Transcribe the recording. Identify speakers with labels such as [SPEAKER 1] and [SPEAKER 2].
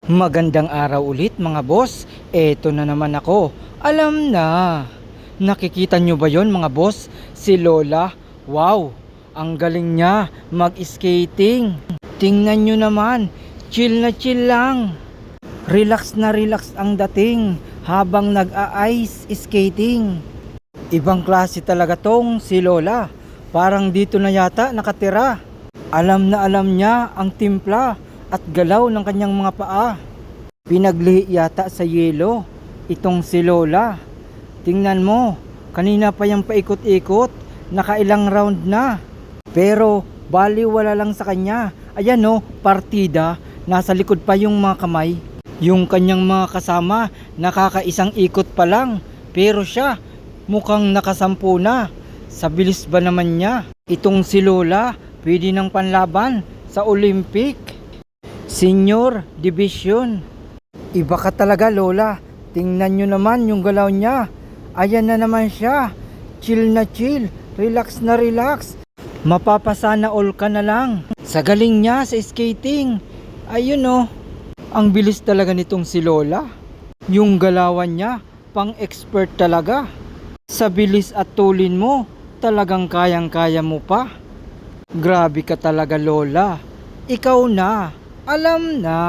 [SPEAKER 1] Magandang araw ulit mga boss. Eto na naman ako. Alam na. Nakikita nyo ba yon mga boss? Si Lola. Wow, ang galing niya mag-skating. Tingnan nyo naman. Chill na chill lang. Relax na relax ang dating habang nag-a-ice skating. Ibang klase talaga tong si Lola. Parang dito na yata nakatira. Alam na alam niya ang timpla at galaw ng kanyang mga paa. Pinaglihi yata sa yelo itong si Lola. Tingnan mo, kanina pa yung paikot-ikot, nakailang round na. Pero baliwala lang sa kanya. Ayan o, partida, nasa likod pa yung mga kamay. Yung kanyang mga kasama, nakakaisang ikot pa lang. Pero siya, mukhang nakasampu na. Sa bilis ba naman niya? Itong si Lola, pwede ng panlaban sa Olympic Senior Division. Iba ka talaga Lola. Tingnan nyo naman yung galaw niya. Ayan na naman siya. Chill na chill. Relax na relax. Mapapasana all ka na lang sa galing niya sa skating. Ayun oh. Ang bilis talaga nitong si Lola. Yung galawan niya, pang expert talaga. Sa bilis at tulin mo, talagang kayang-kaya mo pa. Grabe ka talaga Lola. Ikaw na. Alam na.